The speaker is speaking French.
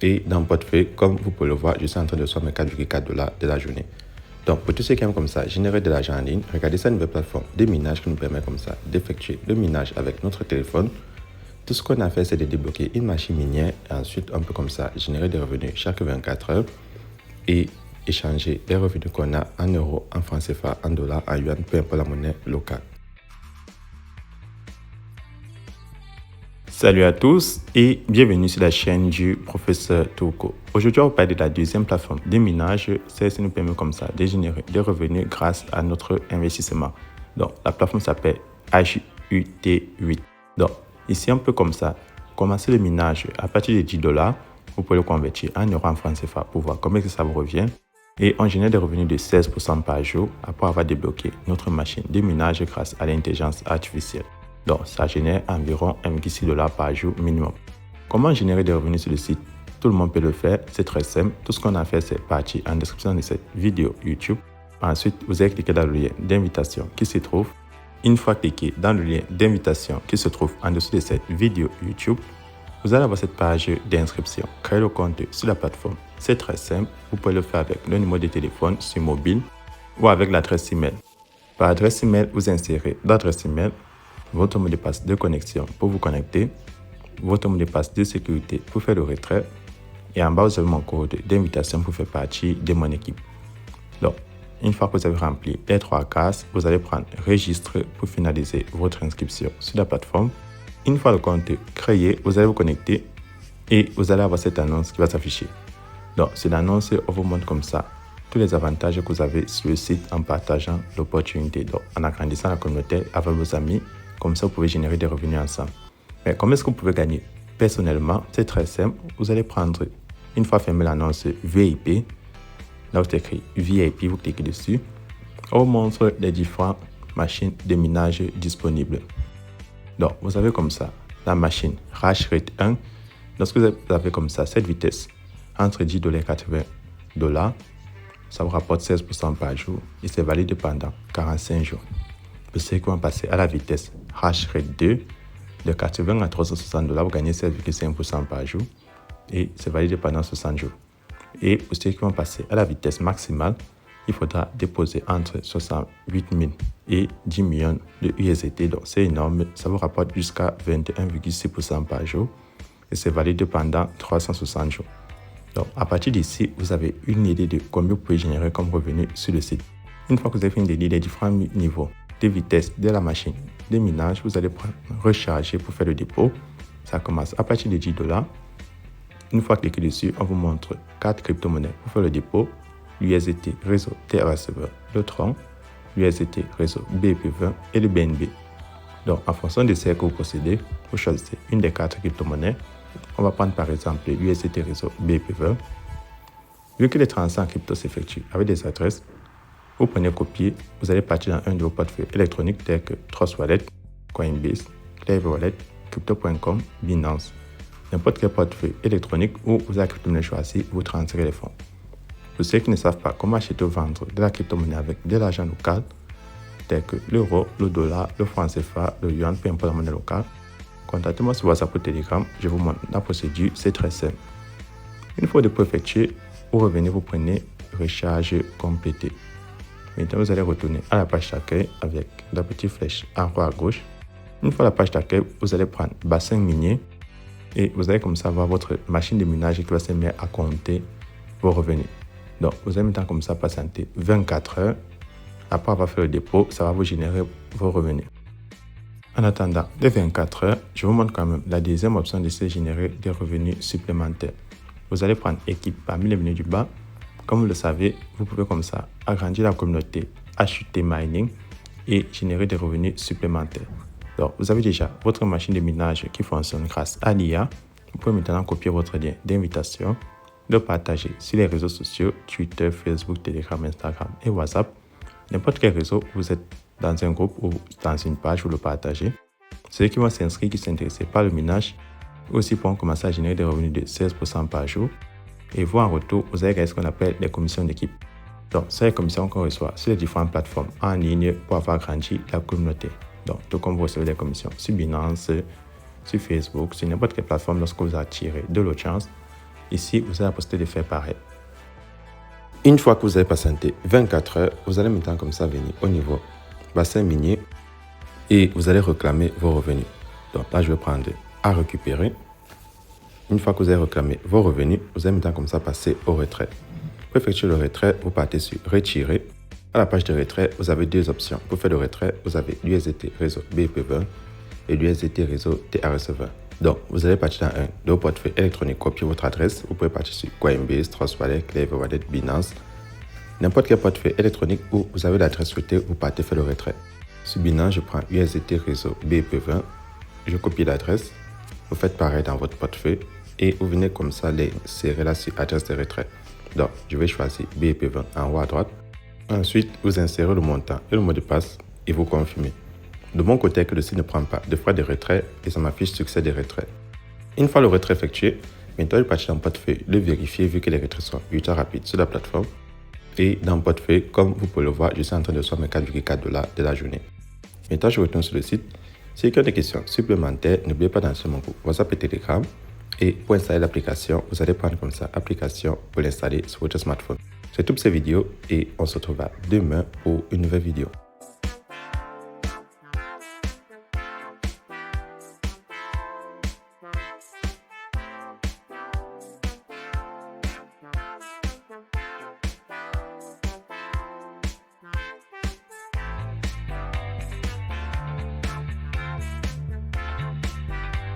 Et dans mon portefeuille, comme vous pouvez le voir, je suis en train de recevoir mes 4,4 $ de la journée. Donc, pour tous ceux qui aiment comme ça générer de l'argent en ligne, regardez cette nouvelle plateforme de minage qui nous permet comme ça d'effectuer le minage avec notre téléphone. Tout ce qu'on a fait, c'est de débloquer une machine minière et ensuite on peut comme ça générer des revenus chaque 24 heures et échanger les revenus qu'on a en euros, en francs CFA, en dollars, en yuan, peu importe la monnaie locale. Salut à tous et bienvenue sur la chaîne du professeur Touko. Aujourd'hui, on va vous parler de la deuxième plateforme de minage. Celle-ci nous permet comme ça de générer des revenus grâce à notre investissement. Donc, la plateforme s'appelle HUT8. Donc, ici, on peut comme ça commencer le minage à partir de 10 $. Vous pouvez le convertir en euros, en francs CFA pour voir combien ça vous revient. Et on génère des revenus de 16% par jour après avoir débloqué notre machine de minage grâce à l'intelligence artificielle. Donc, ça génère environ 1,6 $ par jour minimum. Comment générer des revenus sur le site? Tout le monde peut le faire, c'est très simple. Tout ce qu'on a fait, c'est partir en description de cette vidéo YouTube. Ensuite, vous allez cliquer dans le lien d'invitation qui se trouve. Une fois cliqué dans le lien d'invitation qui se trouve en dessous de cette vidéo YouTube, vous allez avoir cette page d'inscription. Créer le compte sur la plateforme, c'est très simple. Vous pouvez le faire avec le numéro de téléphone sur mobile ou avec l'adresse email. Par adresse email, vous insérez l'adresse email, votre mot de passe de connexion pour vous connecter, votre mot de passe de sécurité pour faire le retrait et en bas vous avez mon code d'invitation pour faire partie de mon équipe. Donc, une fois que vous avez rempli les 3 cases, vous allez prendre registre pour finaliser votre inscription sur la plateforme. Une fois le compte créé, vous allez vous connecter et vous allez avoir cette annonce qui va s'afficher. Donc, c'est l'annonce, on vous montre comme ça tous les avantages que vous avez sur le site en partageant l'opportunité. Donc, en agrandissant la communauté avec vos amis. Comme ça, vous pouvez générer des revenus ensemble. Mais comment est-ce que vous pouvez gagner? Personnellement, c'est très simple. Vous allez prendre, une fois fermé l'annonce VIP, là où c'est écrit VIP, vous cliquez dessus. On vous montre les différentes machines de minage disponibles. Donc, vous avez comme ça la machine Hash Rate 1. Lorsque vous avez comme ça cette vitesse entre 10 $ et 80 $, ça vous rapporte 16% par jour et c'est valide pendant 45 jours. Pour ceux qui vont passer à la vitesse Hash Rate 2, de 80 à 360 $, vous gagnez 7,5% par jour et c'est valide pendant 60 jours. Et pour ceux qui vont passer à la vitesse maximale, il faudra déposer entre 68 000 et 10 millions de USDT. Donc c'est énorme, ça vous rapporte jusqu'à 21,6% par jour et c'est valide pendant 360 jours. Donc à partir d'ici, vous avez une idée de combien vous pouvez générer comme revenu sur le site. Une fois que vous avez fini de lire les différents niveaux de vitesse de la machine de minage, vous allez recharger pour faire le dépôt. Ça commence à partir de 10 $. Une fois cliqué dessus, on vous montre 4 crypto-monnaies pour faire le dépôt: l'USDT réseau Terra Receiver, le Tron, l'USDT réseau BEP20 et le BNB. Donc en fonction de ce que vous possédez, vous choisissez une des 4 crypto-monnaies. On va prendre par exemple l'USDT réseau BEP20. Vu que les transactions en crypto s'effectuent avec des adresses, vous prenez copier, vous allez partir dans un de vos portefeuilles électroniques tels que Trust Wallet, Coinbase, Clever Wallet, Crypto.com, Binance. N'importe quel portefeuille électronique où vous avez la crypto-monnaie choisie, vous transférez les fonds. Pour ceux qui ne savent pas comment acheter ou vendre de la crypto-monnaie avec de l'argent local, tels que l'euro, le dollar, le franc CFA, le yuan, peu importe la monnaie locale, contactez-moi sur WhatsApp ou Telegram, je vous montre la procédure, c'est très simple. Une fois de dépôt effectué, vous revenez, vous prenez recharge complété. Maintenant, vous allez retourner à la page d'accueil avec la petite flèche en haut à gauche. Une fois la page d'accueil, vous allez prendre bassin minier et vous allez comme ça avoir votre machine de minage qui va se mettre à compter vos revenus. Donc, vous allez maintenant comme ça patienter 24 heures. Après avoir fait le dépôt, ça va vous générer vos revenus. En attendant les 24 heures, je vous montre quand même la deuxième option de se générer des revenus supplémentaires. Vous allez prendre équipe parmi les menus du bas. Comme vous le savez, vous pouvez comme ça agrandir la communauté HUT Mining et générer des revenus supplémentaires. Donc, vous avez déjà votre machine de minage qui fonctionne grâce à l'IA. Vous pouvez maintenant copier votre lien d'invitation, le partager sur les réseaux sociaux, Twitter, Facebook, Telegram, Instagram et WhatsApp. N'importe quel réseau, vous êtes dans un groupe ou dans une page, vous le partagez. Ceux qui vont s'inscrire, qui sont intéressés par le minage, aussi pourront commencer à générer des revenus de 16% par jour. Et vous, en retour, vous allez gagner ce qu'on appelle les commissions d'équipe. Donc, c'est les commissions qu'on reçoit sur les différentes plateformes en ligne pour avoir grandi la communauté. Donc, tout comme vous recevez des commissions sur Binance, sur Facebook, sur n'importe quelle plateforme lorsque vous attirez de l'audience, Ici, vous avez la possibilité de faire pareil. Une fois que vous avez patienté 24 heures, vous allez maintenant comme ça venir au niveau bassin minier et vous allez réclamer vos revenus. Donc là, je vais prendre à récupérer. Une fois que vous avez réclamé vos revenus, vous allez maintenant comme ça passer au retrait. Pour effectuer le retrait, vous partez sur retirer. À la page de retrait, vous avez deux options. Pour faire le retrait, vous avez l'USDT réseau BEP20 et l'USDT réseau TRS20. Donc, vous allez partir dans un de vos portefeuilles électroniques, copier votre adresse. Vous pouvez partir sur Coinbase, Trust Wallet, Clever Wallet, Binance. N'importe quel portefeuille électronique où vous avez l'adresse souhaitée, vous partez faire le retrait. Sur Binance, je prends USDT réseau BEP20. Je copie l'adresse. Vous faites pareil dans votre portefeuille et vous venez comme ça l'insérer là sur adresse de retrait. Donc, je vais choisir BEP20 en haut à droite. Ensuite, vous insérez le montant et le mot de passe et vous confirmez. De mon côté, que le site ne prend pas de frais de retrait et ça m'affiche succès de retrait. Une fois le retrait effectué, maintenant je partir dans le portefeuille le vérifier vu que les retraits sont ultra rapides sur la plateforme. Et dans le portefeuille, comme vous pouvez le voir, je suis en train de recevoir mes 4,4 $ de la journée. Maintenant, je retourne sur le site. Si vous avez des questions supplémentaires, n'oubliez pas d'enregistrer mon groupe WhatsApp et Telegram. Et pour installer l'application, vous allez prendre comme ça l'application pour l'installer sur votre smartphone. C'est toutes ces vidéos et on se retrouve demain pour une nouvelle vidéo.